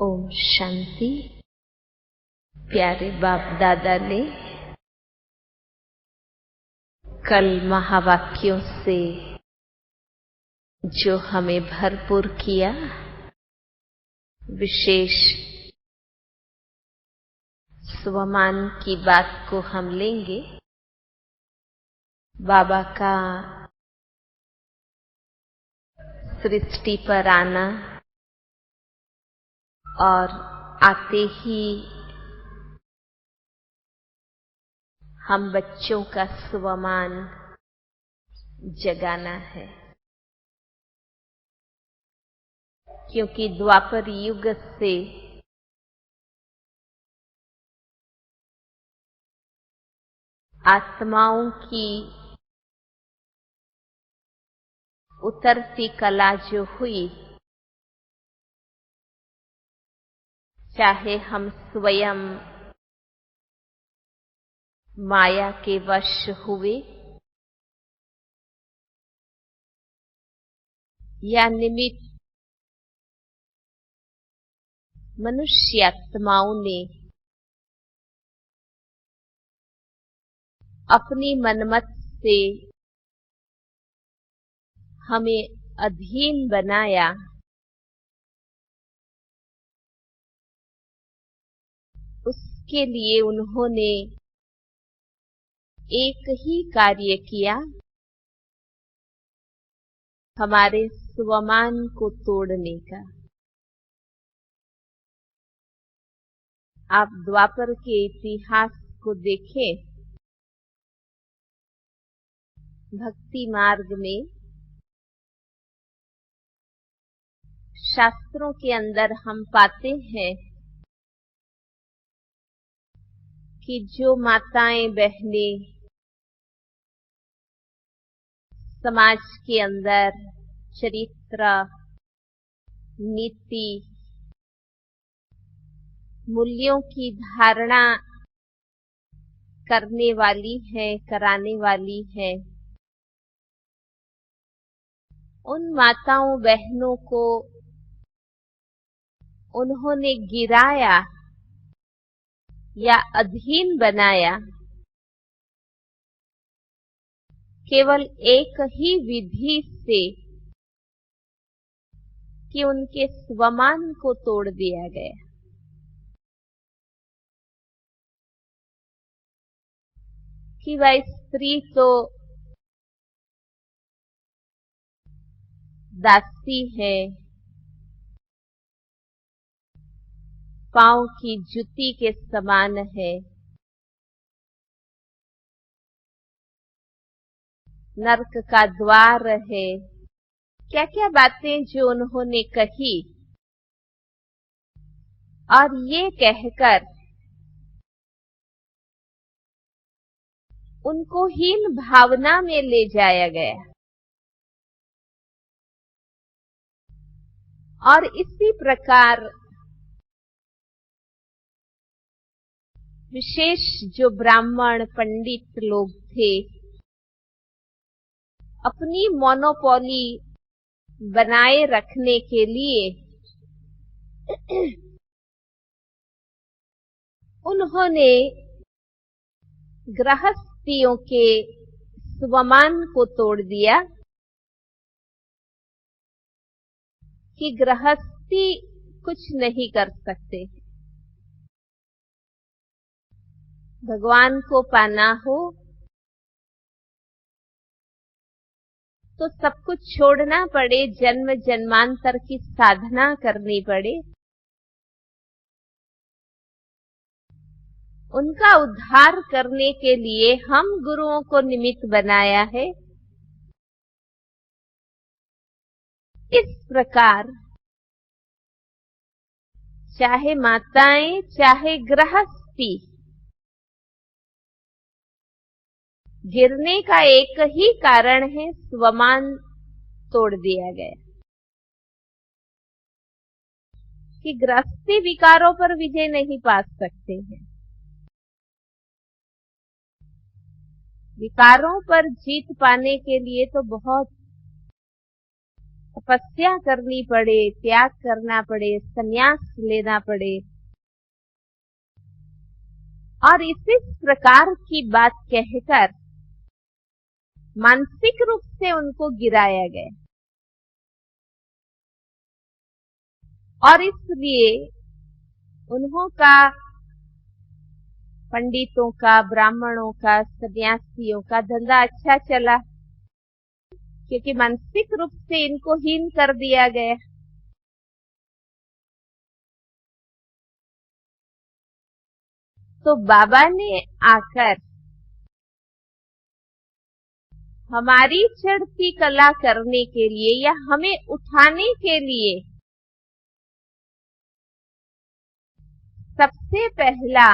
ओम शांति। प्यारे बाप दादा ने कल महावाक्यों से जो हमें भरपूर किया, विशेष स्वमान की बात को हम लेंगे। बाबा का सृष्टि पर आना और आते ही हम बच्चों का स्वमान जगाना है, क्योंकि द्वापर युग से आत्माओं की उतरती कला जो हुई, चाहे हम स्वयं माया के वश हुए या निमित्त मनुष्य आत्माओं ने अपनी मनमत से हमें अधीन बनाया, उसके लिए उन्होंने एक ही कार्य किया, हमारे स्वमान को तोड़ने का। आप द्वापर के इतिहास को देखें। भक्ति मार्ग में शास्त्रों के अंदर हम पाते हैं कि जो माताएं बहनें समाज के अंदर चरित्र, नीति, मूल्यों की धारणा करने वाली है, कराने वाली है, उन माताओं बहनों को उन्होंने गिराया या अधीन बनाया केवल एक ही विधि से कि उनके स्वमान को तोड़ दिया गया। कि वह स्त्री तो दासी है, पांव की जूती के समान है, नरक का द्वार है, क्या क्या बातें जो उन्होंने कही, और ये कहकर उनको हीन भावना में ले जाया गया। और इसी प्रकार विशेष जो ब्राह्मण पंडित लोग थे, अपनी मोनोपोली बनाए रखने के लिए उन्होंने गृहस्थियों के स्वमान को तोड़ दिया कि गृहस्थी कुछ नहीं कर सकते। भगवान को पाना हो तो सब कुछ छोड़ना पड़े, जन्म जन्मांतर की साधना करनी पड़े। उनका उद्धार करने के लिए हम गुरुओं को निमित्त बनाया है। इस प्रकार चाहे माताएं चाहे गृहस्थी, गिरने का एक ही कारण है, स्वमान तोड़ दिया गया। कि गृहस्थी विकारों पर विजय नहीं पा सकते हैं, विकारों पर जीत पाने के लिए तो बहुत तपस्या करनी पड़े, त्याग करना पड़े, संन्यास लेना पड़े। और इसी प्रकार की बात कहकर मानसिक रूप से उनको गिराया गया। और इसलिए उन्हों का, पंडितों का, ब्राह्मणों का, सन्यासियों का धंधा अच्छा चला, क्योंकि मानसिक रूप से इनको हीन कर दिया गया। तो बाबा ने आकर हमारी चढ़ती कला करने के लिए या हमें उठाने के लिए सबसे पहला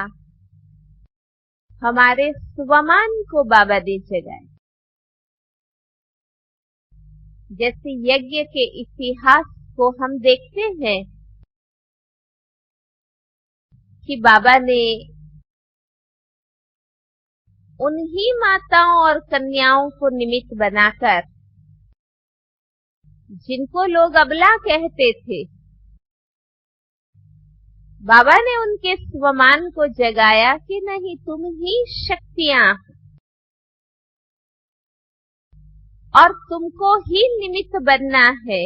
हमारे स्वमान को बाबा ने जगाया। जैसे यज्ञ के इतिहास को हम देखते हैं कि बाबा ने उन्हीं माताओं और कन्याओं को निमित्त बनाकर, जिनको लोग अबला कहते थे, बाबा ने उनके स्वमान को जगाया कि नहीं, तुम ही शक्तियां और तुमको ही निमित्त बनना है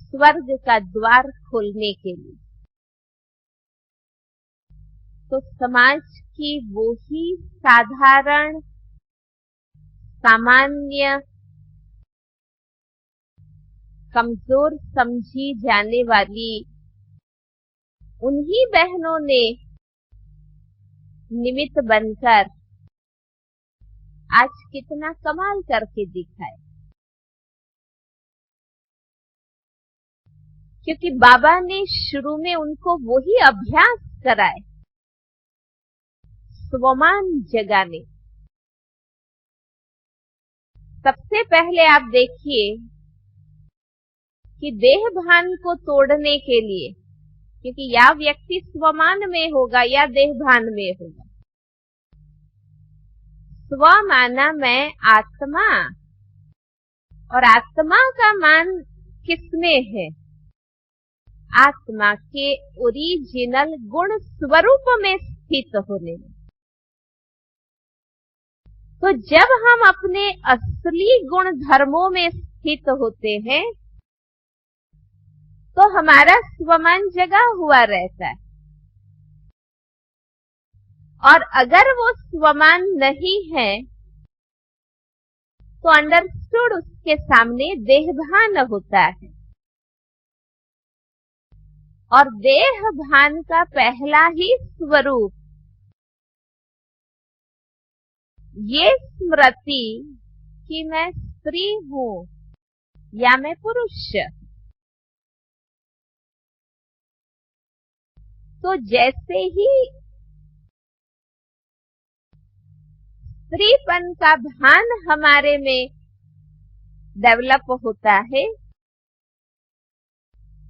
स्वर्ग का द्वार खोलने के लिए। तो समाज की वो ही साधारण, सामान्य, कमजोर समझी जाने वाली उन्हीं बहनों ने निमित्त बनकर आज कितना कमाल करके दिखाए। क्योंकि बाबा ने शुरू में उनको वही अभ्यास कराए, स्वमान जगाने। सबसे पहले आप देखिए कि देह भान को तोड़ने के लिए, क्योंकि या व्यक्ति स्वमान में होगा या देह भान में होगा। स्व माना मैं आत्मा, और आत्मा का मान किसमें है? आत्मा के ओरिजिनल गुण स्वरूप में स्थित होने में। तो जब हम अपने असली गुण धर्मों में स्थित होते हैं तो हमारा स्वमान जगा हुआ रहता है। और अगर वो स्वमान नहीं है तो अंडरस्टूड उसके सामने देहभान होता है। और देह भान का पहला ही स्वरूप ये स्मृति कि मैं स्त्री हूं या मैं पुरुष। तो जैसे ही स्त्रीपन का भान हमारे में डेवलप होता है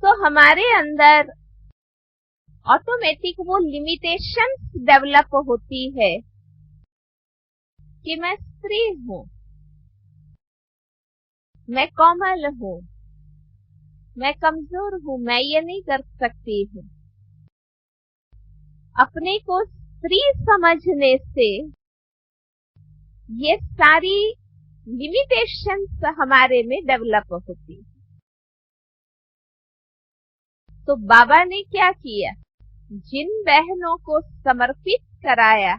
तो हमारे अंदर ऑटोमेटिक वो लिमिटेशंस डेवलप होती है कि मैं स्त्री हूं, मैं कोमल हूं, मैं कमजोर हूं, मैं ये नहीं कर सकती हूं। अपने को स्त्री समझने से ये सारी लिमिटेशंस हमारे में डेवलप होती। तो बाबा ने क्या किया? जिन बहनों को समर्पित कराया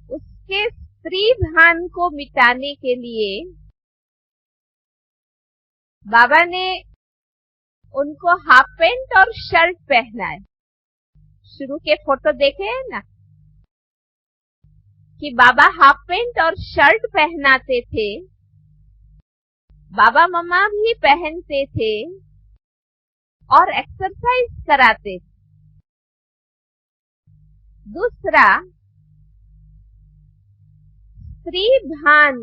उसके स्त्री भान को मिटाने के लिए बाबा ने उनको हाफ पैंट और शर्ट पहनाए। शुरू के फोटो देखे हैं ना कि बाबा हाफ पैंट और शर्ट पहनाते थे, बाबा मम्मा भी पहनते थे और एक्सरसाइज कराते थे। दूसरा, स्त्री भान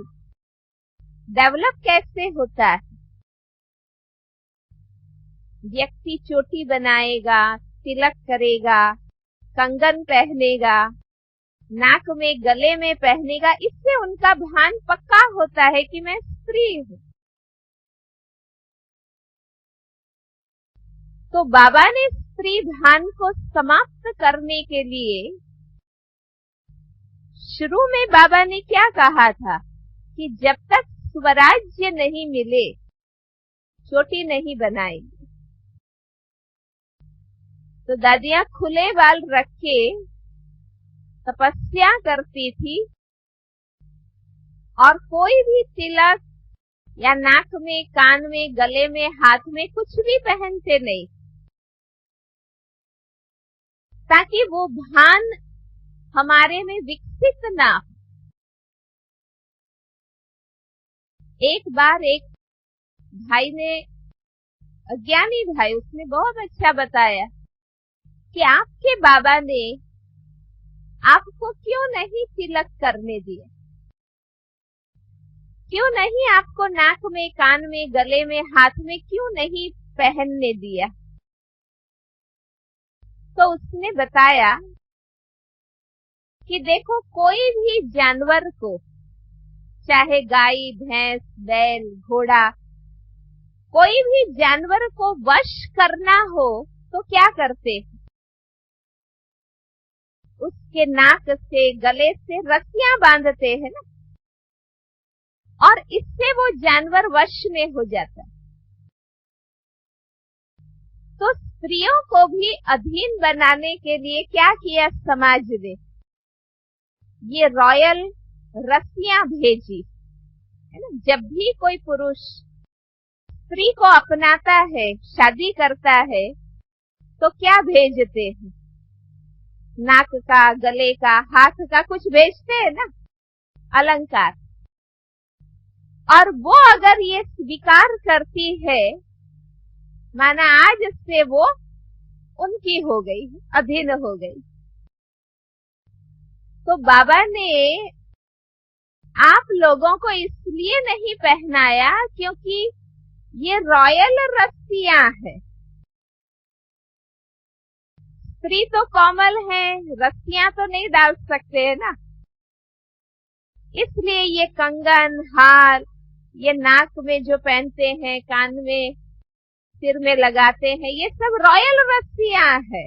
डेवलप कैसे होता है? व्यक्ति चोटी बनाएगा, तिलक करेगा, कंगन पहनेगा, नाक में गले में पहनेगा, इससे उनका भान पक्का होता है कि मैं स्त्री हूं। तो बाबा ने स्त्री भान को समाप्त करने के लिए शुरू में बाबा ने क्या कहा था कि जब तक स्वराज्य नहीं मिले चोटी नहीं बनाएंगे। तो दादियां खुले बाल रख के तपस्या करती थी और कोई भी तिलक या नाक में, कान में, गले में, हाथ में कुछ भी पहनते नहीं, ताकि वो भान हमारे में विकसित ना हो। एक बार एक भाई ने, अज्ञानी भाई, उसने बहुत अच्छा बताया कि आपके बाबा ने आपको क्यों नहीं तिलक करने दिया, क्यों नहीं आपको नाक में, कान में, गले में, हाथ में क्यों नहीं पहनने दिया। तो उसने बताया कि देखो, कोई भी जानवर को, चाहे गाय, भैंस, बैल, घोड़ा, कोई भी जानवर को वश करना हो तो क्या करते, उसके नाक से, गले से रस्सियां बांधते हैं ना, और इससे वो जानवर वश में हो जाता है। तो स्त्रियों को भी अधीन बनाने के लिए क्या किया समाज ने, ये रॉयल रस्सियां भेजी है ना। जब भी कोई पुरुष स्त्री को अपनाता है, शादी करता है, तो क्या भेजते हैं, नाक का, गले का, हाथ का कुछ भेजते हैं ना, अलंकार। और वो अगर ये स्वीकार करती है, माना आज से वो उनकी हो गई, अधीन हो गई। तो बाबा ने आप लोगों को इसलिए नहीं पहनाया क्योंकि ये रॉयल रस्सियां है। स्त्री तो कोमल है, रस्सियां तो नहीं डाल सकते है ना, इसलिए ये कंगन, हार, ये नाक में जो पहनते हैं, कान में, सिर में लगाते हैं, ये सब रॉयल रस्सियां है,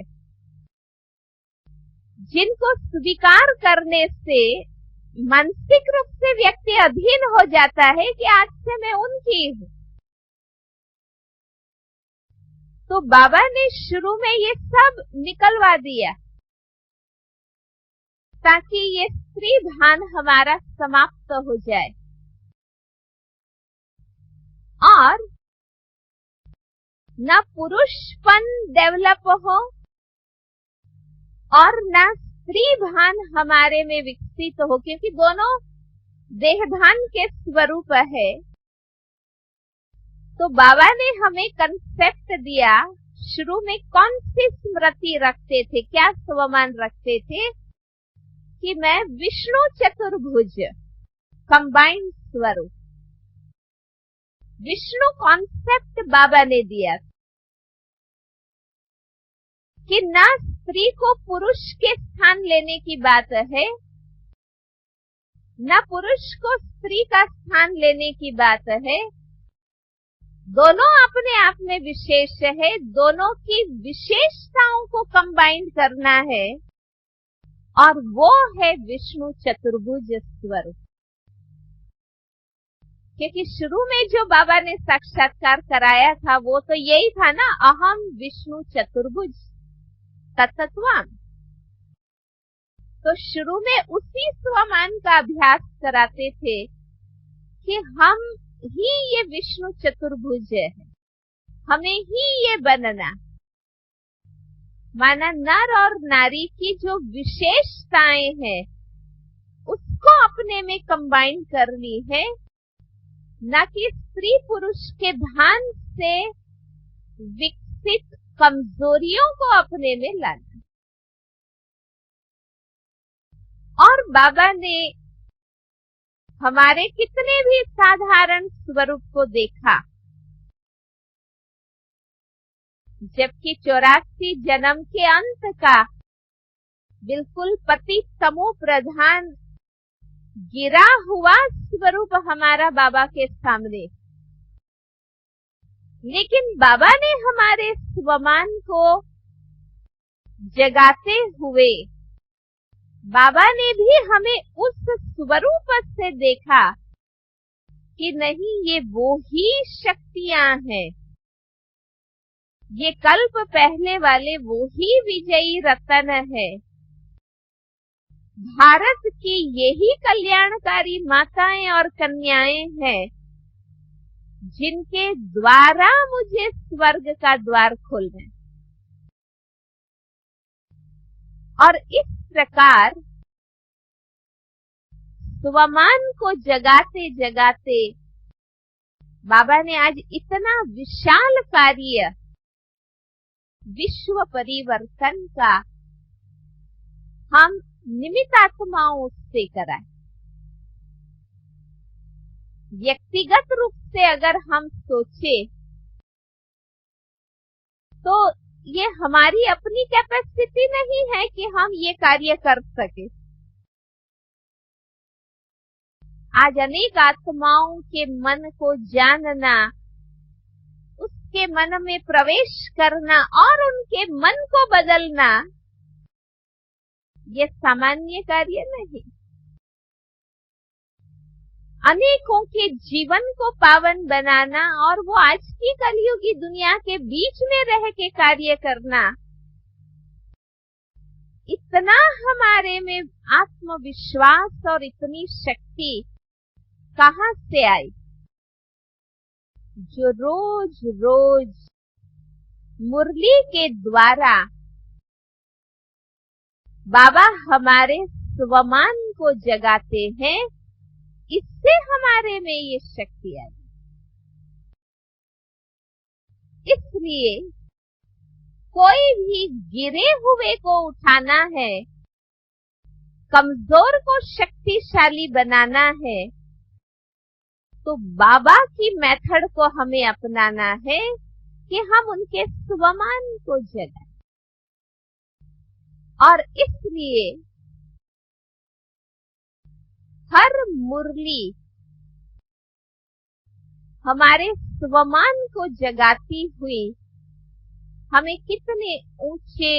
जिनको स्वीकार करने से मानसिक रूप से व्यक्ति अधीन हो जाता है कि आज से मैं उनकी हूं। तो बाबा ने शुरू में ये सब निकलवा दिया ताकि ये स्त्री भान हमारा समाप्त हो जाए और न पुरुषपन डेवलप हो और न स्त्री भान हमारे में विकसित हो, क्योंकि दोनों देहभान के स्वरूप है। तो बाबा ने हमें कंसेप्ट दिया, शुरू में कौन सी स्मृति रखते थे, क्या स्वमान रखते थे कि मैं विष्णु चतुर्भुज, कंबाइंड स्वरूप, विष्णु कॉन्सेप्ट बाबा ने दिया कि न स्त्री को पुरुष के स्थान लेने की बात है, न पुरुष को स्त्री का स्थान लेने की बात है, दोनों अपने आप में विशेष है, दोनों की विशेषताओं को कंबाइन करना है और वो है विष्णु चतुर्भुज स्वरूप। क्योंकि शुरू में जो बाबा ने साक्षात्कार कराया था वो तो यही था ना, अहम विष्णु चतुर्भुज तत्त्वाम। तो शुरू में उसी स्वमान का अभ्यास कराते थे कि हम ही ये विष्णु चतुर्भुज है, हमें ही ये बनना, माना नर और नारी की जो विशेषताएं हैं उसको अपने में कंबाइन करनी है, न कि स्त्री पुरुष के भान से विकसित कमजोरियों को अपने में लाना। और बाबा ने हमारे कितने भी साधारण स्वरूप को देखा, जबकि 84 जन्म के अंत का बिल्कुल पति समूह प्रधान गिरा हुआ स्वरूप हमारा बाबा के सामने, लेकिन बाबा ने हमारे स्वमान को जगाते हुए बाबा ने भी हमें उस स्वरूप से देखा कि नहीं, ये वो ही शक्तियां हैं, ये कल्प पहले वाले वो ही विजयी रतन है, भारत की यही कल्याणकारी माताएं और कन्याएं हैं जिनके द्वारा मुझे स्वर्ग का द्वार खोलना है। और इस प्रकार स्वमान को जगाते जगाते बाबा ने आज इतना विशाल कार्य विश्व परिवर्तन का हम निमित्तात्माओं से कराए। व्यक्तिगत रूप से अगर हम सोचे तो ये हमारी अपनी कैपेसिटी नहीं है कि हम ये कार्य कर सके। आज अनेक आत्माओं के मन को जानना, उसके मन में प्रवेश करना और उनके मन को बदलना, ये सामान्य कार्य नहीं। अनेकों के जीवन को पावन बनाना और वो आज की कलयुगी दुनिया के बीच में रह के कार्य करना, इतना हमारे में आत्मविश्वास और इतनी शक्ति कहां से आई, जो रोज रोज मुरली के द्वारा बाबा हमारे स्वमान को जगाते हैं, इससे हमारे में ये शक्ति आई। इसलिए कोई भी गिरे हुए को उठाना है, कमजोर को शक्तिशाली बनाना है, तो बाबा की मेथड को हमें अपनाना है कि हम उनके स्वमान को जगाएं। और इसलिए हर मुरली हमारे स्वमान को जगाती हुई हमें कितने ऊंचे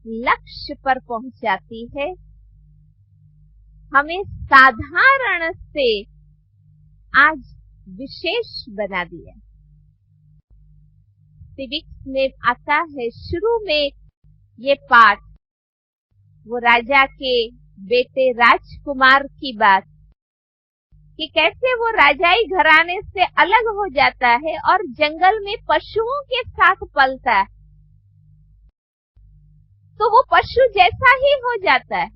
लक्ष्य पर पहुंचाती है, हमें साधारण से आज विशेष बना दिया। सिविक्स में आता है शुरू में ये पाठ, वो राजा के बेटे राजकुमार की बात, कि कैसे वो राजाई घराने से अलग हो जाता है और जंगल में पशुओं के साथ पलता है, तो वो पशु जैसा ही हो जाता है।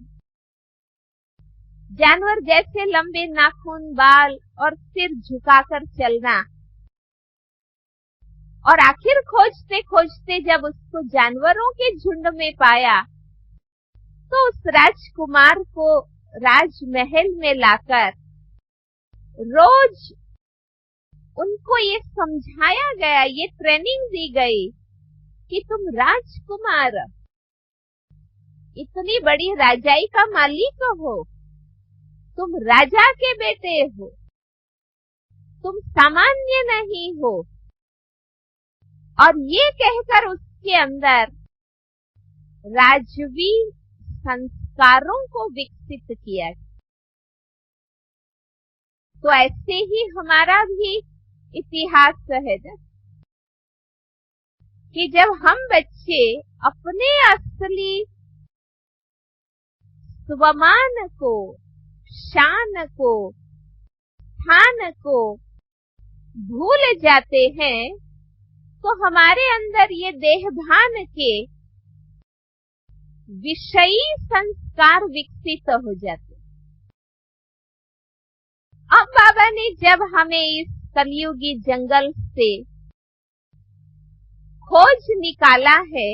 जानवर जैसे लंबे नाखून, बाल और सिर झुकाकर चलना, और आखिर खोजते खोजते जब उसको जानवरों के झुंड में पाया, तो उस राजकुमार को राजमहल में लाकर रोज उनको ये समझाया गया, ये ट्रेनिंग दी गई कि तुम राजकुमार, इतनी बड़ी राजाई का मालिक हो, तुम राजा के बेटे हो, तुम सामान्य नहीं हो। और ये कहकर उसके अंदर राजवी संस्कारों को विकसित किया। तो ऐसे ही हमारा भी इतिहास है कि जब हम बच्चे अपने असली स्वमान को, शान को, स्थान को भूल जाते हैं, तो हमारे अंदर ये देहभान के विषयी संस्कार विकसित हो जाते। अब बाबा ने जब हमें इस कलयुगी जंगल से खोज निकाला है,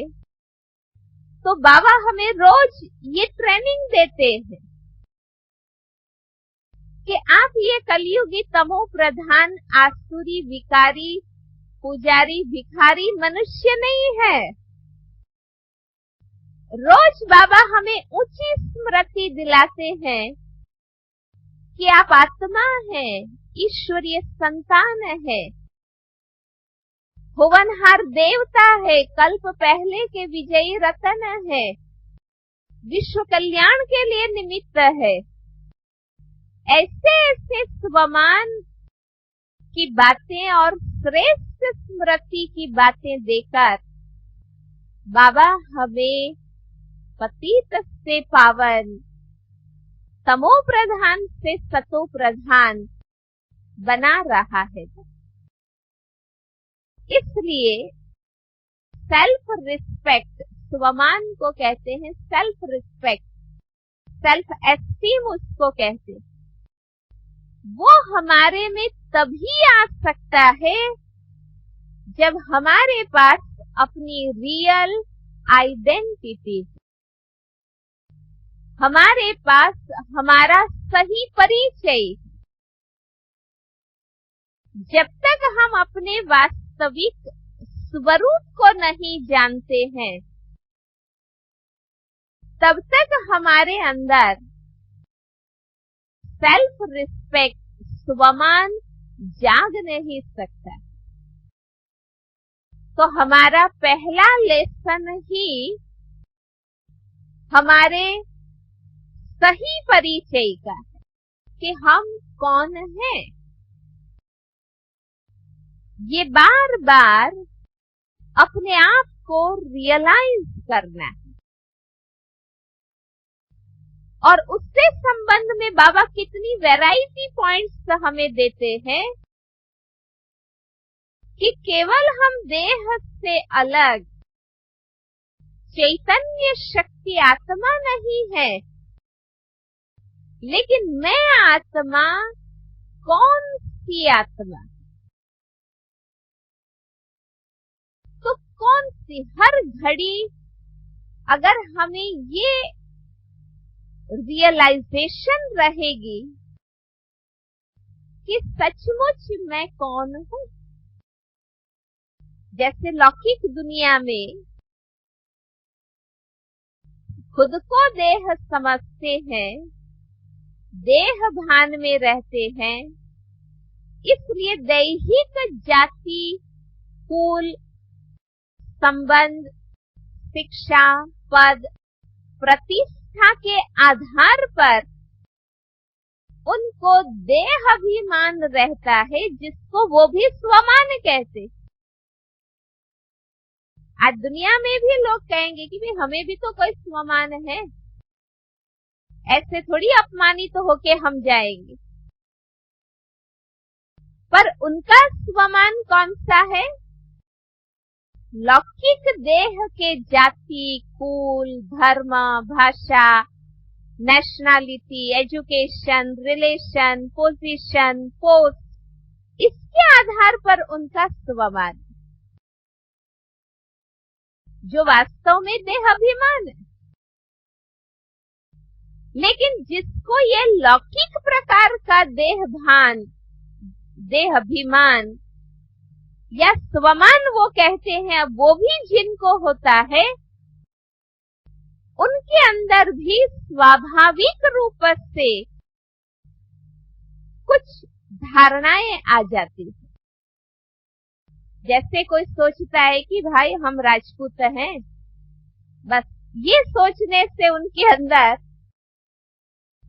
तो बाबा हमें रोज ये ट्रेनिंग देते हैं कि आप ये कलयुगी तमो प्रधान आसुरी विकारी पुजारी भिखारी मनुष्य नहीं है। रोज बाबा हमें ऊंची स्मृति दिलाते हैं कि आप आत्मा हैं, ईश्वरीय संतान है, भुवनहार देवता है, कल्प पहले के विजयी रतन है, विश्व कल्याण के लिए निमित्त है। ऐसे ऐसे स्वमान की बातें और श्रेष्ठ स्मृति की बातें देकर बाबा हमें पतित से पावन, तमो प्रधान से सतो प्रधान बना रहा है। इसलिए सेल्फ रिस्पेक्ट, स्वमान को कहते हैं सेल्फ रिस्पेक्ट, सेल्फ एस्टीम उसको कहते हैं। वो हमारे में तभी आ सकता है जब हमारे पास अपनी रियल आइडेंटिटी, हमारे पास हमारा सही परिचय। जब तक हम अपने वास्तविक स्वरूप को नहीं जानते हैं, तब तक हमारे अंदर सेल्फ रिस्पेक्ट, स्वमान जाग नहीं सकता। तो हमारा पहला लेसन ही हमारे सही परिचय का है कि हम कौन हैं। ये बार बार अपने आप को रियलाइज करना है। और उससे संबंध में बाबा कितनी वैरायटी पॉइंट्स हमें देते हैं कि केवल हम देह से अलग चैतन्य शक्ति आत्मा नहीं है, लेकिन मैं आत्मा कौन सी आत्मा, तो कौन सी। हर घड़ी अगर हमें ये रियलाइजेशन रहेगी कि सचमुच मैं कौन हूं। जैसे लौकिक दुनिया में खुद को देह समझते हैं, देह भान में रहते हैं, इसलिए दैहिक जाति, कुल, संबंध, शिक्षा, पद, प्रतिष्ठा के आधार पर उनको देहाभिमान रहता है, जिसको वो भी स्वमान कहते। आज दुनिया में भी लोग कहेंगे कि भाई हमें भी तो कोई स्वमान है, ऐसे थोड़ी अपमानित तो होके हम जाएंगे। पर उनका स्वमान कौन सा है? लौकिक देह के जाति, कुल, धर्म, भाषा, nationality, education, relation, position, post, इसके आधार पर उनका स्वमान, जो वास्तव में देहाभिमान है। लेकिन जिसको ये लौकिक प्रकार का देहभान, देहाभिमान या स्वमान वो कहते हैं, वो भी जिनको होता है, उनके अंदर भी स्वाभाविक रूप से कुछ धारणाएं आ जाती हैं। जैसे कोई सोचता है कि भाई हम राजपूत हैं, बस ये सोचने से उनके अंदर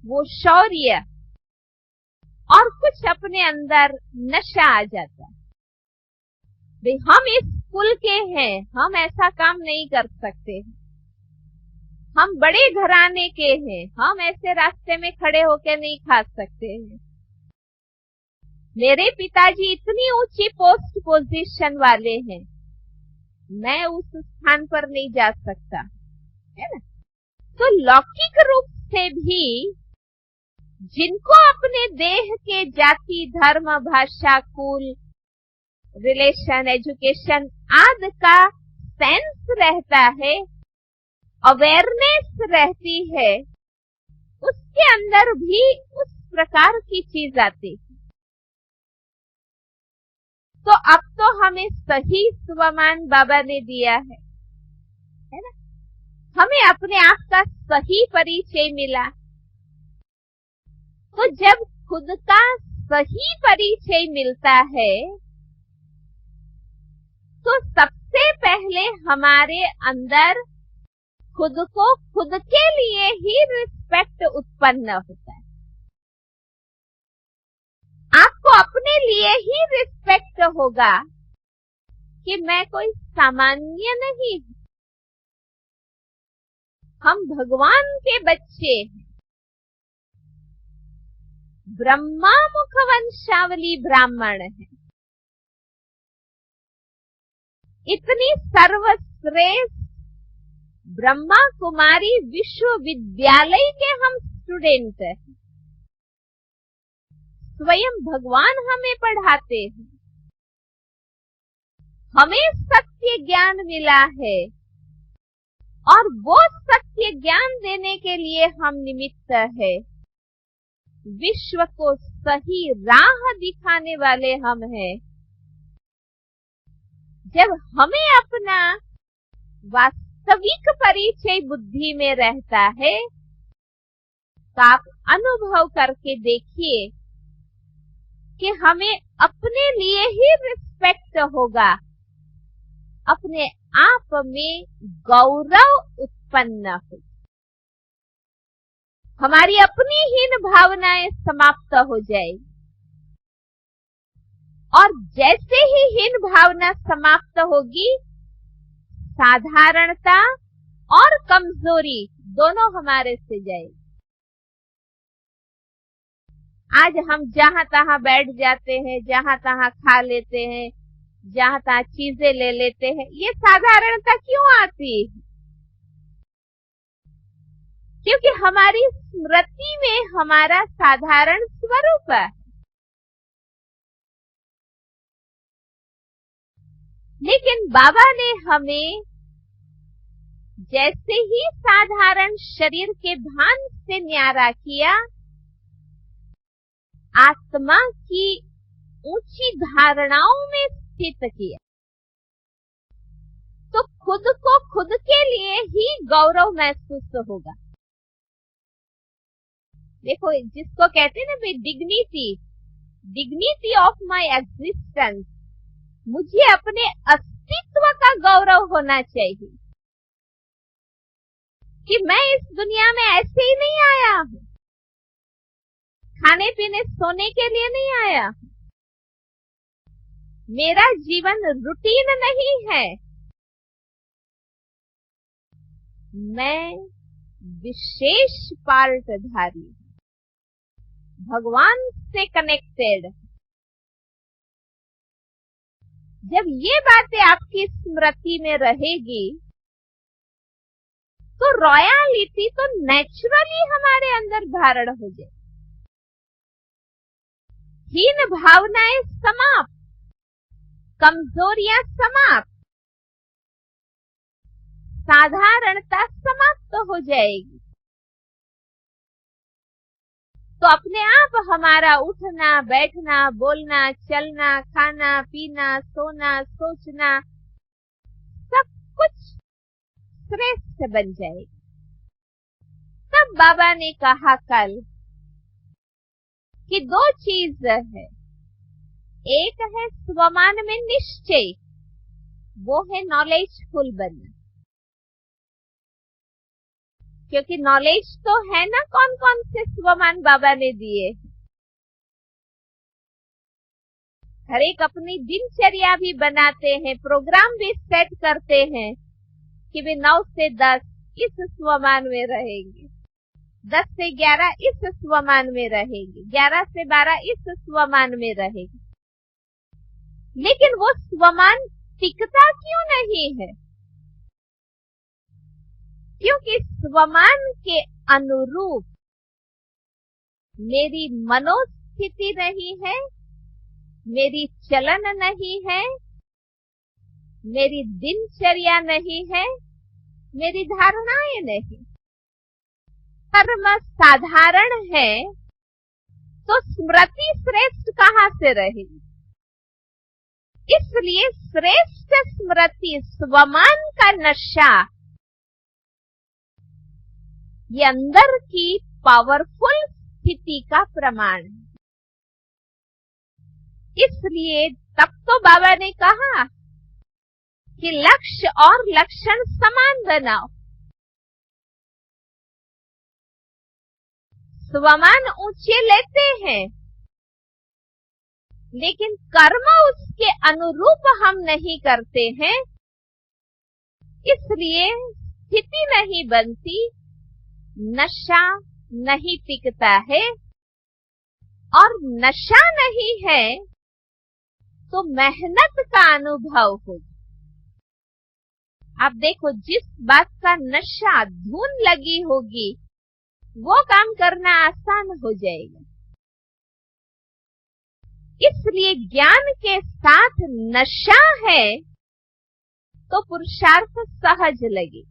वो शौर्य और कुछ अपने अंदर नशा आ जाता है। भाई हम इस कुल के हैं, हम ऐसा काम नहीं कर सकते, हम बड़े घराने के हैं, हम ऐसे रास्ते में खड़े होकर नहीं खा सकते हैं, मेरे पिताजी इतनी ऊंची पोस्ट पोजीशन वाले हैं, मैं उस स्थान पर नहीं जा सकता, है ना। तो लौकिक रूप से भी जिनको अपने देह के जाति, धर्म, भाषा, कुल, रिलेशन, एजुकेशन आदि का सेंस रहता है, अवेयरनेस रहती है, उसके अंदर भी उस प्रकार की चीज आती। तो अब तो हमें सही स्वमान बाबा ने दिया है ना। हमें अपने आप का सही परिचय मिला। तो जब खुद का सही परिचय मिलता है, तो सबसे पहले हमारे अंदर खुद को खुद के लिए ही रिस्पेक्ट उत्पन्न होता है। आपको अपने लिए ही रिस्पेक्ट होगा कि मैं कोई सामान्य नहीं, हम भगवान के बच्चे हैं, ब्रह्मा मुख वंशावली ब्राह्मण है। इतनी सर्वश्रेष्ठ ब्रह्मा कुमारी विश्वविद्यालय के हम स्टूडेंट हैं। स्वयं भगवान हमें पढ़ाते हैं, हमें सत्य ज्ञान मिला है और वो सत्य ज्ञान देने के लिए हम निमित्त है। विश्व को सही राह दिखाने वाले हम हैं। जब हमें अपना वास्तविक परिचय बुद्धि में रहता है तो आप अनुभव करके देखिए कि हमें अपने लिए ही रिस्पेक्ट होगा, अपने आप में गौरव उत्पन्न हो, हमारी अपनी हीन भावनाएं समाप्त हो जाएगी। और जैसे ही हीन भावना समाप्त होगी, साधारणता और कमजोरी दोनों हमारे से जाएगी। आज हम जहां तहां बैठ जाते हैं, जहां तहां खा लेते हैं, जहां तहां चीजें ले लेते हैं, ये साधारणता क्यों आती है? क्योंकि हमारी स्मृति में हमारा साधारण स्वरूप है। लेकिन बाबा ने हमें जैसे ही साधारण शरीर के भान से न्यारा किया, आत्मा की ऊंची धारणाओं में स्थित किया, तो खुद को खुद के लिए ही गौरव महसूस होगा। देखो, जिसको कहते हैं ना भाई डिग्निटी ऑफ माय एग्जिस्टेंस, मुझे अपने अस्तित्व का गौरव होना चाहिए कि मैं इस दुनिया में ऐसे ही नहीं आया हूं, खाने पीने सोने के लिए नहीं आया हूं। मेरा जीवन रूटीन नहीं है, मैं विशेष पार्टधारी, भगवान से कनेक्टेड। जब ये बातें आपकी स्मृति में रहेगी तो रॉयलिटी तो नेचुरली हमारे अंदर धारण हो जाए। हीन भावनाएं समाप्त, कमजोरियां समाप्त, साधारणता समाप्त हो जाएगी। तो अपने आप हमारा उठना, बैठना, बोलना, चलना, खाना, पीना, सोना, सोचना, सब कुछ श्रेष्ठ बन जाएगा। तब बाबा ने कहा कल कि दो चीज है, एक है स्वमान में निश्चय, वो है नॉलेजफुल बनना। क्योंकि नॉलेज तो है ना, कौन कौन से स्वमान बाबा ने दिए। हर एक अपनी दिनचर्या भी बनाते हैं, प्रोग्राम भी सेट करते हैं कि वे 9 से 10 इस स्वमान में रहेंगे, 10 से 11 इस स्वमान में रहेंगे, 11 से 12 इस स्वमान में रहेंगे। लेकिन वो स्वमान टिकता क्यों नहीं है? क्योंकि स्वमान के अनुरूप मेरी मनोस्थिति नहीं है, मेरी चलन नहीं है, मेरी दिनचर्या नहीं है, मेरी धारणाएं नहीं। कर्म साधारण है तो स्मृति श्रेष्ठ कहां से रहेगी? इसलिए श्रेष्ठ स्मृति, स्वमान का नशा, ये अंदर की पावरफुल स्थिति का प्रमाण है। इसलिए तब तो बाबा ने कहा कि लक्ष्य और लक्षण समान बनाओ। स्वमान ऊंचे लेते हैं, लेकिन कर्म उसके अनुरूप हम नहीं करते हैं, इसलिए स्थिति नहीं बनती, नशा नहीं टिकता है। और नशा नहीं है तो मेहनत का अनुभव होगा। आप देखो, जिस बात का नशा, धुन लगी होगी, वो काम करना आसान हो जाएगा। इसलिए ज्ञान के साथ नशा है तो पुरुषार्थ सहज लगे।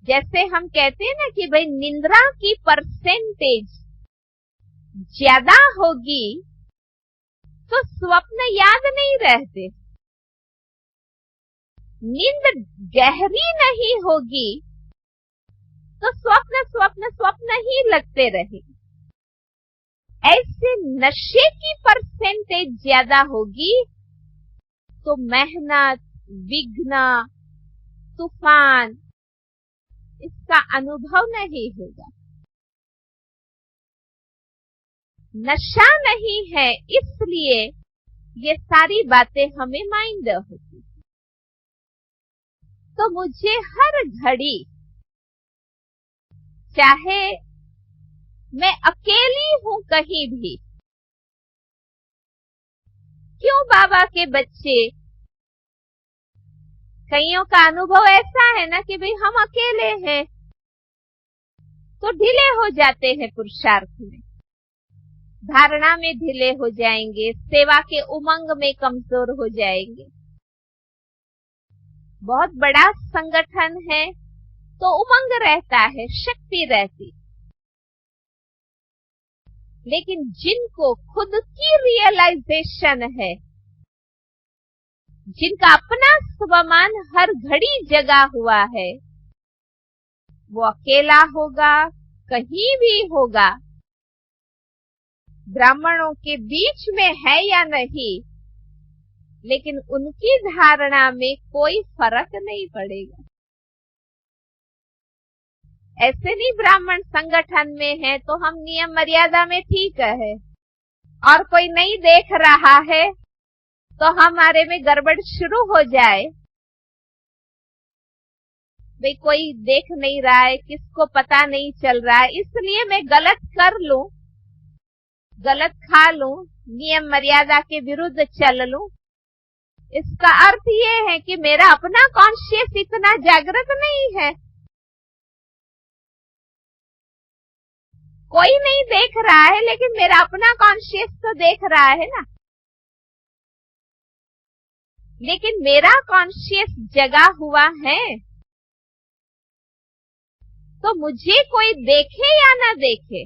जैसे हम कहते हैं ना कि भाई निंद्रा की परसेंटेज ज्यादा होगी तो स्वप्न याद नहीं रहते, नींद गहरी नहीं होगी तो स्वप्न स्वप्न स्वप्न ही लगते रहे। ऐसे नशे की परसेंटेज ज्यादा होगी तो मेहनत, विघ्न, तूफान, इसका अनुभव नहीं होगा। नशा नहीं है, इसलिए ये सारी बातें हमें माइंड होती। तो मुझे हर घड़ी, चाहे मैं अकेली हूं कहीं भी, क्यों बाबा के बच्चे, कईयों का अनुभव ऐसा है ना कि भाई हम अकेले हैं तो ढीले हो जाते हैं, पुरुषार्थ में, धारणा में ढीले हो जाएंगे, सेवा के उमंग में कमजोर हो जाएंगे। बहुत बड़ा संगठन है तो उमंग रहता है, शक्ति रहती। लेकिन जिनको खुद की रियलाइजेशन है, जिनका अपना स्वमान हर घड़ी जगा हुआ है, वो अकेला होगा, कहीं भी होगा, ब्राह्मणों के बीच में है या नहीं, लेकिन उनकी धारणा में कोई फर्क नहीं पड़ेगा। ऐसे नहीं ब्राह्मण संगठन में है तो हम नियम मर्यादा में ठीक है, और कोई नहीं देख रहा है तो हमारे में गड़बड़ शुरू हो जाए। भाई कोई देख नहीं रहा है, किसको पता नहीं चल रहा है, इसलिए मैं गलत कर लूं, गलत खा लूं, नियम मर्यादा के विरुद्ध चल लूं। इसका अर्थ ये है कि मेरा अपना कॉन्शियस इतना जागृत नहीं है। कोई नहीं देख रहा है लेकिन मेरा अपना कॉन्शियस तो देख रहा है ना। लेकिन मेरा कॉन्शियस जगा हुआ है तो मुझे कोई देखे या ना देखे,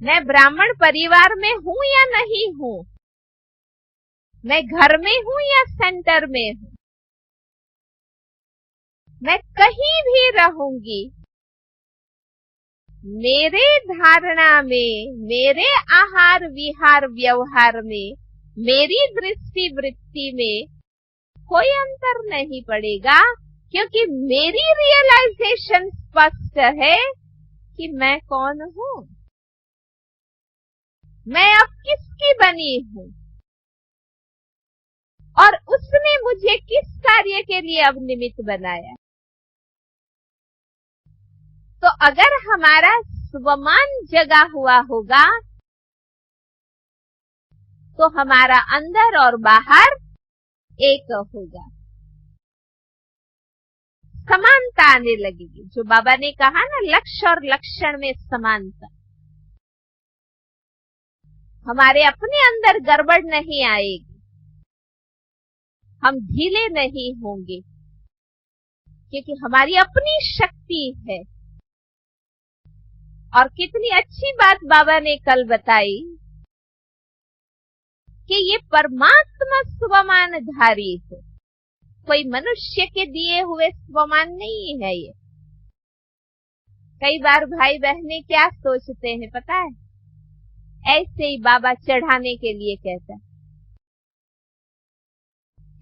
मैं ब्राह्मण परिवार में हूं या नहीं हूं, मैं घर में हूं या सेंटर में हूं, मैं कहीं भी रहूंगी, मेरे धारणा में, मेरे आहार विहार व्यवहार में, मेरी दृष्टि वृत्ति में कोई अंतर नहीं पड़ेगा, क्योंकि मेरी रियलाइजेशन स्पष्ट है कि मैं कौन हूं, मैं अब किसकी बनी हूं और उसने मुझे किस कार्य के लिए अब निमित्त बनाया। तो अगर हमारा स्वमान जगा हुआ होगा तो हमारा अंदर और बाहर एक होगा, समानता आने लगेगी। जो बाबा ने कहा ना, लक्ष्य और लक्षण में समानता, हमारे अपने अंदर गड़बड़ नहीं आएगी, हम ढीले नहीं होंगे, क्योंकि हमारी अपनी शक्ति है। और कितनी अच्छी बात बाबा ने कल बताई कि ये परमात्मा स्वमानधारी है, कोई मनुष्य के दिए हुए स्वमान नहीं है। ये कई बार भाई बहनें क्या सोचते हैं पता है, ऐसे ही बाबा चढ़ाने के लिए कहता है,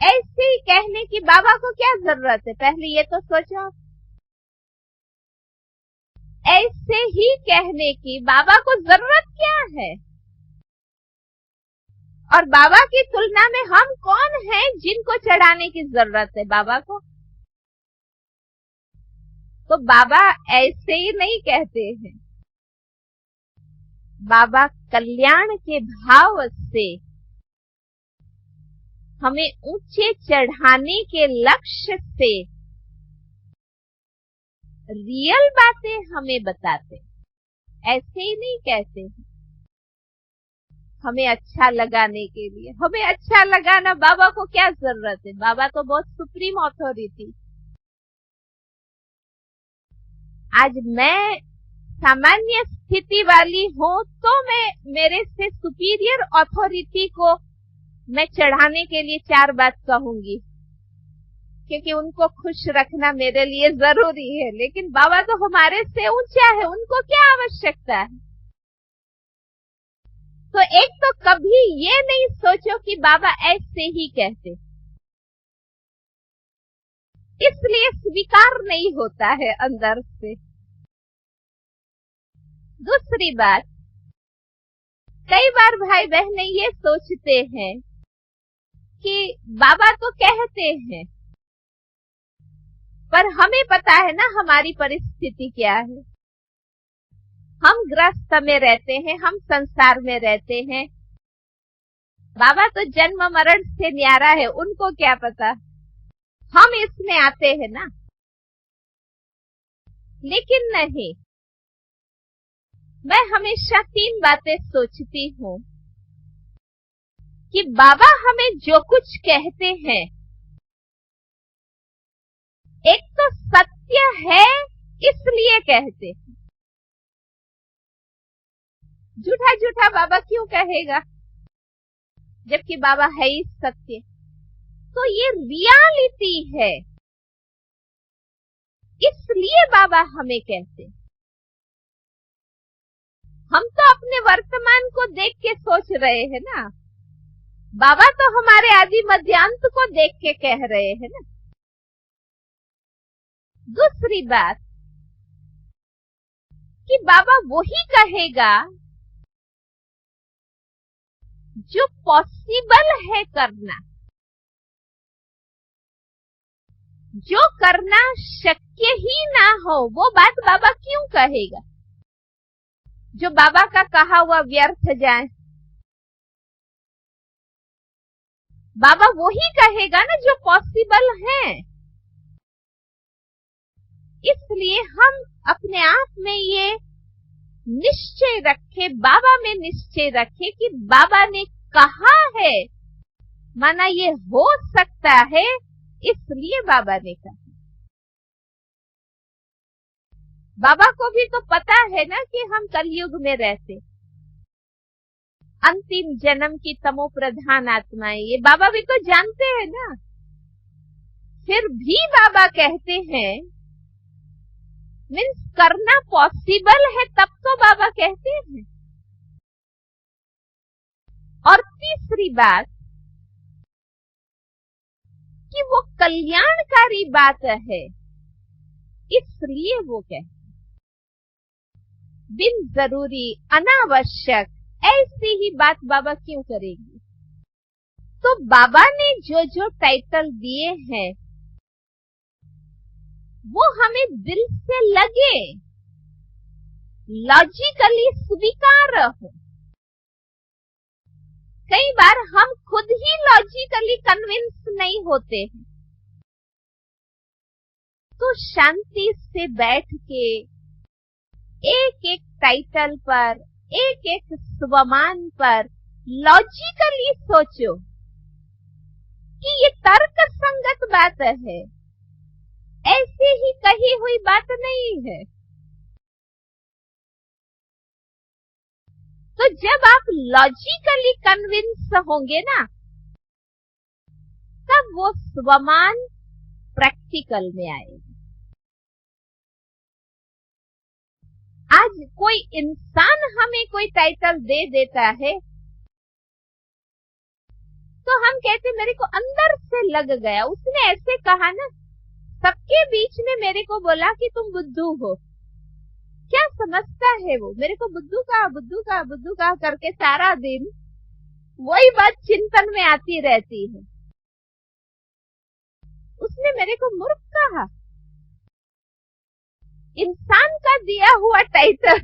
ऐसे ही कहने की बाबा को क्या जरूरत है, पहले ये तो सोचो। ऐसे ही कहने की बाबा को जरूरत क्या है? और बाबा की तुलना में हम कौन हैं जिनको चढ़ाने की जरूरत है बाबा को? तो बाबा ऐसे ही नहीं कहते हैं। बाबा कल्याण के भाव से हमें ऊंचे चढ़ाने के लक्ष्य से रियल बातें हमें बताते, ऐसे ही नहीं कहते हैं हमें अच्छा लगाने के लिए। हमें अच्छा लगाना बाबा को क्या जरूरत है? बाबा तो बहुत सुप्रीम अथॉरिटी। आज मैं सामान्य स्थिति वाली हूं तो मैं मेरे से सुपीरियर अथॉरिटी को मैं चढ़ाने के लिए 4 बात कहूंगी, क्योंकि उनको खुश रखना मेरे लिए जरूरी है। लेकिन बाबा तो हमारे से ऊंचा है, उनको क्या आवश्यकता है? तो एक तो कभी ये नहीं सोचो कि बाबा ऐसे ही कहते, इसलिए स्वीकार नहीं होता है अंदर से। दूसरी बात, कई बार भाई बहनें ये सोचते हैं कि बाबा तो कहते हैं, पर हमें पता है ना हमारी परिस्थिति क्या है। हम गृहस्थ में रहते हैं, हम संसार में रहते हैं। बाबा तो जन्म मरण से न्यारा है, उनको क्या पता, हम इसमें आते हैं ना। लेकिन नहीं, मैं हमेशा 3 बातें सोचती हूँ कि बाबा हमें जो कुछ कहते हैं, एक तो सत्य है इसलिए कहते हैं। झूठा झूठा बाबा क्यों कहेगा जबकि बाबा है ही सत्य? तो ये रियलिटी है, इसलिए बाबा हमें कहते। हम तो अपने वर्तमान को देख के सोच रहे हैं ना, बाबा तो हमारे आदि मध्यांत को देख के कह रहे हैं ना। दूसरी बात कि बाबा वही कहेगा जो पॉसिबल है करना, जो करना शक्य ही ना हो वो बात बाबा क्यों कहेगा? जो बाबा का कहा हुआ व्यर्थ जाए, बाबा वही कहेगा ना जो पॉसिबल है। इसलिए हम अपने आप में ये निश्चय रखे, बाबा में निश्चय रखे कि बाबा ने कहा है, माना ये हो सकता है, इसलिए बाबा ने कहा। बाबा को भी तो पता है ना कि हम कलयुग में रहते, अंतिम जन्म की तमो प्रधान आत्माएं, ये बाबा भी तो जानते हैं ना। फिर भी बाबा कहते हैं, मीन्स करना पॉसिबल है तब तो बाबा कहते हैं। और तीसरी बात कि वो कल्याणकारी बात है, इसलिए वो कहते हैं। बिन जरूरी अनावश्यक ऐसी ही बात बाबा क्यों करेंगे? तो बाबा ने जो जो टाइटल दिए हैं वो हमें दिल से लगे, लॉजिकली स्वीकार हो। कई बार हम खुद ही लॉजिकली कन्विंस नहीं होते हैं, तो शांति से बैठ के एक एक टाइटल पर, एक एक स्वमान पर लॉजिकली सोचो कि ये तर्क संगत बात है, ऐसे ही कही हुई बात नहीं है। तो जब आप लॉजिकली कन्विंस होंगे ना, तब वो स्वमान प्रैक्टिकल में आएगा। आज कोई इंसान हमें कोई टाइटल दे देता है तो हम कहते मेरे को अंदर से लग गया, उसने ऐसे कहा ना, सबके बीच में मेरे को बोला कि तुम बुद्धू हो। क्या समझता है वो, मेरे को बुद्धू का करके सारा दिन वही बात चिंतन में आती रहती है। उसने मेरे को मूर्ख कहा। इंसान का दिया हुआ टाइटल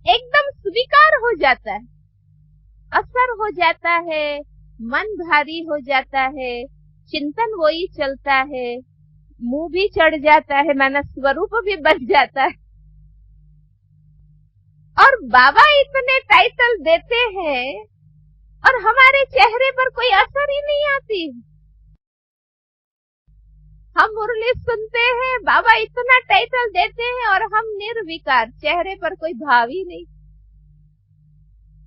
एकदम स्वीकार हो जाता है, असर हो जाता है, मन भारी हो जाता है, चिंतन वही चलता है, मुंह भी चढ़ जाता है, माना स्वरूप भी बच जाता है। और बाबा इतने टाइटल देते हैं और हमारे चेहरे पर कोई असर ही नहीं आती। हम मुरली सुनते हैं, बाबा इतना टाइटल देते हैं और हम निर्विकार, चेहरे पर कोई भाव ही नहीं।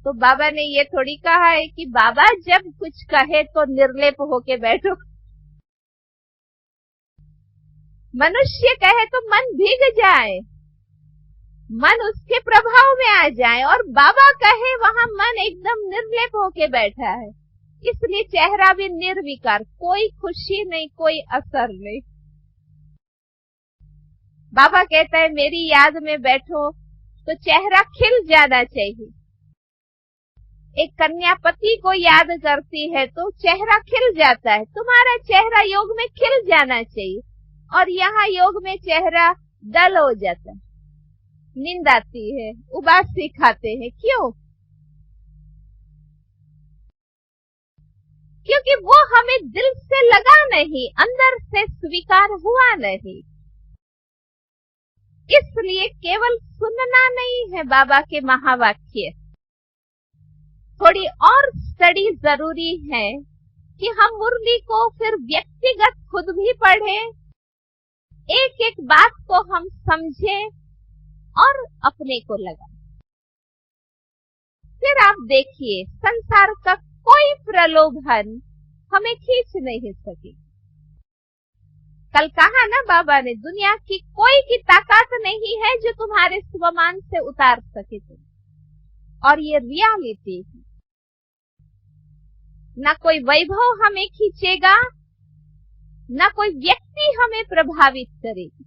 तो बाबा ने ये थोड़ी कहा है कि बाबा जब कुछ कहे तो निर्लेप होके बैठो। मनुष्य कहे तो मन भीग जाए, मन उसके प्रभाव में आ जाए, और बाबा कहे वहां मन एकदम निर्लेप होके बैठा है, इसलिए चेहरा भी निर्विकार, कोई खुशी नहीं, कोई असर नहीं। बाबा कहता है मेरी याद में बैठो तो चेहरा खिल जाना चाहिए। एक कन्या पति को याद करती है तो चेहरा खिल जाता है, तुम्हारा चेहरा योग में खिल जाना चाहिए। और यहाँ योग में चेहरा डल हो जाता है, नींद आती है, उबास सिखाते हैं। क्यों? क्योंकि वो हमें दिल से लगा नहीं, अंदर से स्वीकार हुआ नहीं। इसलिए केवल सुनना नहीं है बाबा के महावाक्य, थोड़ी और स्टडी जरूरी है कि हम मुरली को फिर व्यक्तिगत खुद भी पढ़ें, एक एक बात को हम समझें और अपने को लगाएं। फिर आप देखिए संसार का कोई प्रलोभन हमें खींच नहीं सकेगा। कल कहा ना बाबा ने, दुनिया की कोई की ताकत नहीं है जो तुम्हारे स्वमान से उतार सके तुम, और ये रियलिटी है। ना कोई वैभव हमें खींचेगा, ना कोई व्यक्ति हमें प्रभावित करेगी,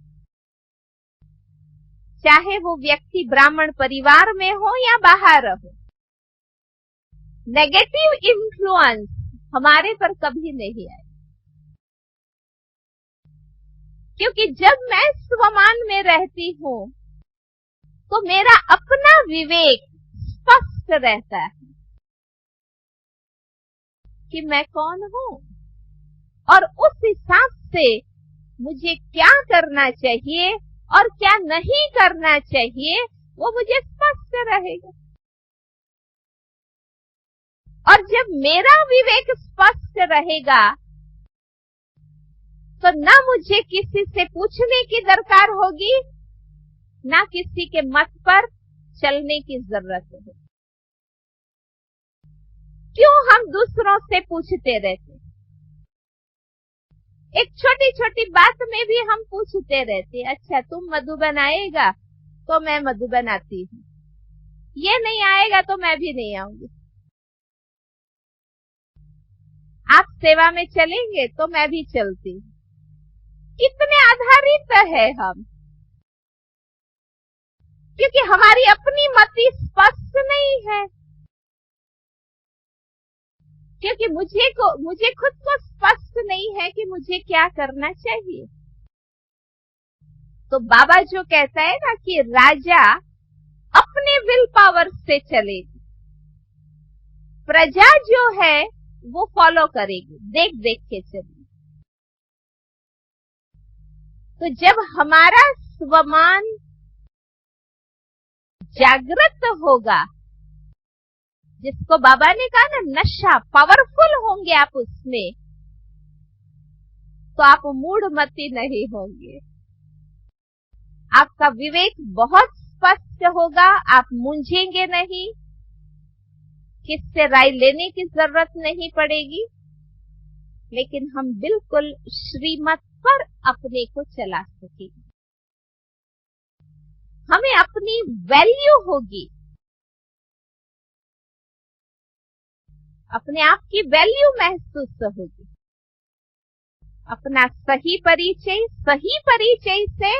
चाहे वो व्यक्ति ब्राह्मण परिवार में हो या बाहर हो। नेगेटिव इन्फ्लुएंस हमारे पर कभी नहीं आए, क्योंकि जब मैं स्वमान में रहती हूँ तो मेरा अपना विवेक स्पष्ट रहता है कि मैं कौन हूँ, और उस हिसाब से मुझे क्या करना चाहिए और क्या नहीं करना चाहिए वो मुझे स्पष्ट रहेगा। और जब मेरा विवेक स्पष्ट रहेगा तो ना मुझे किसी से पूछने की दरकार होगी, ना किसी के मत पर चलने की जरूरत है। क्यों हम दूसरों से पूछते रहते? एक छोटी छोटी बात में भी हम पूछते रहते, अच्छा तुम मधुबन आएगा तो मैं मधुबन आती हूँ, ये नहीं आएगा तो मैं भी नहीं आऊंगी। आप सेवा में चलेंगे तो मैं भी चलती हूँ। कितने आधारित है हम, क्योंकि हमारी अपनी मति स्पष्ट नहीं है, क्योंकि मुझे खुद को स्पष्ट नहीं है कि मुझे क्या करना चाहिए। तो बाबा जो कहता है ना कि राजा अपने विल पावर से चलेगी, प्रजा जो है वो फॉलो करेगी, देख देख के चलेगी। तो जब हमारा स्वमान जागृत होगा, जिसको बाबा ने कहा ना नशा, पावरफुल होंगे आप उसमें, तो आप मूढ़मती नहीं होंगे। आपका विवेक बहुत स्पष्ट होगा, आप मूंझेंगे नहीं, किससे राय लेने की जरूरत नहीं पड़ेगी, लेकिन हम बिल्कुल श्रीमत पर अपने को चला सकेंगे। हमें अपनी वैल्यू होगी। अपने आप की वैल्यू महसूस होगी। अपना सही परिचय से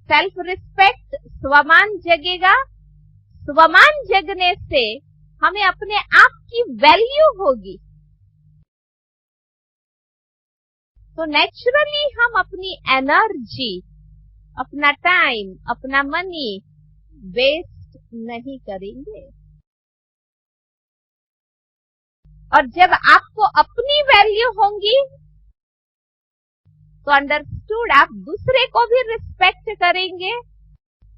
सेल्फ रिस्पेक्ट, स्वमान जगेगा। स्वमान जगने से हमें अपने आप की वैल्यू होगी। तो नेचुरली हम अपनी एनर्जी, अपना टाइम, अपना मनी वेस्ट नहीं करेंगे। और जब आपको अपनी वैल्यू होगी तो अंडरस्टूड, आप दूसरे को भी रिस्पेक्ट करेंगे,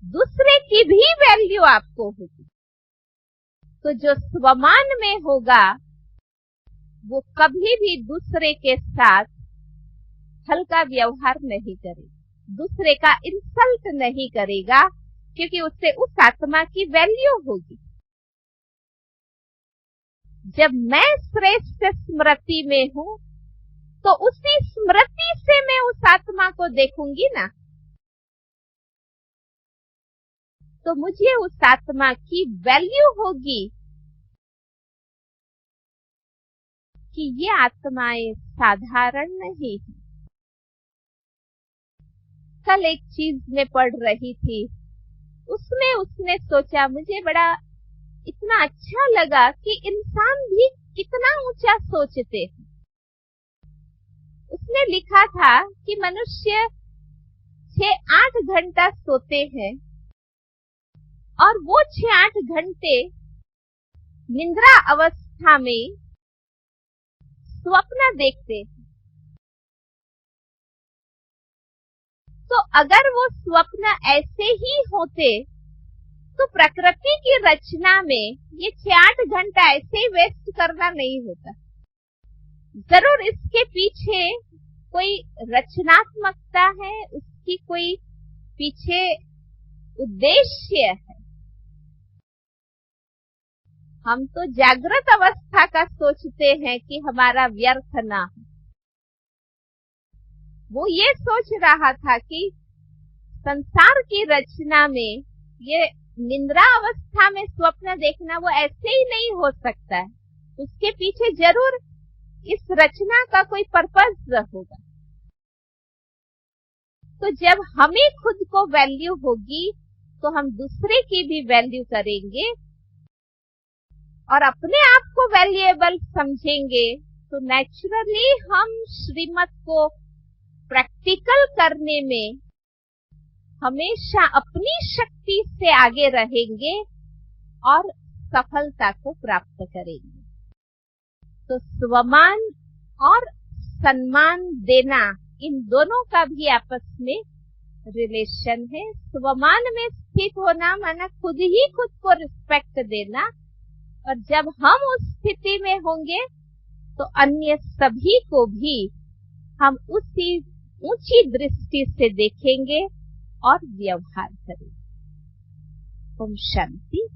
दूसरे की भी वैल्यू आपको होगी। तो जो स्वमान में होगा वो कभी भी दूसरे के साथ हल्का व्यवहार नहीं करेगा, दूसरे का इंसल्ट नहीं करेगा, क्योंकि उससे उस आत्मा की वैल्यू होगी। जब मैं श्रेष्ठ स्मृति में हूं तो उसी स्मृति से मैं उस आत्मा को देखूंगी ना, तो मुझे उस आत्मा की वैल्यू होगी कि ये आत्माएं साधारण नहीं है। कल एक चीज में पढ़ रही थी, उसमें उसने सोचा, मुझे बड़ा इतना अच्छा लगा कि इंसान भी कितना ऊंचा सोचते हैं। उसने लिखा था कि मनुष्य 6-8 घंटा सोते हैं और वो 6-8 घंटे निद्रा अवस्था में स्वप्न देखते हैं। तो अगर वो स्वप्न ऐसे ही होते तो प्रकृति की रचना में ये 6-8 घंटा ऐसे ही वेस्ट करना नहीं होता। जरूर इसके पीछे कोई रचनात्मकता है, उसकी कोई पीछे उद्देश्य है। हम तो जागृत अवस्था का सोचते हैं कि हमारा व्यर्थ ना हो। वो ये सोच रहा था कि संसार की रचना में ये निद्रा अवस्था में स्वप्न देखना वो ऐसे ही नहीं हो सकता है, उसके पीछे जरूर इस रचना का कोई पर्पस होगा। तो जब हमें खुद को वैल्यू होगी तो हम दूसरे की भी वैल्यू करेंगे और अपने आप को वैल्यूएबल समझेंगे। तो नेचुरली हम श्रीमत को प्रैक्टिकल करने में हमेशा अपनी शक्ति से आगे रहेंगे और सफलता को प्राप्त करेंगे। तो स्वमान और सम्मान देना, इन दोनों का भी आपस में रिलेशन है। स्वमान में स्थित होना माना खुद ही खुद को रिस्पेक्ट देना, और जब हम उस स्थिति में होंगे तो अन्य सभी को भी हम उसी ऊंची दृष्टि से देखेंगे और व्यवहार करेंगे। ओम शांति।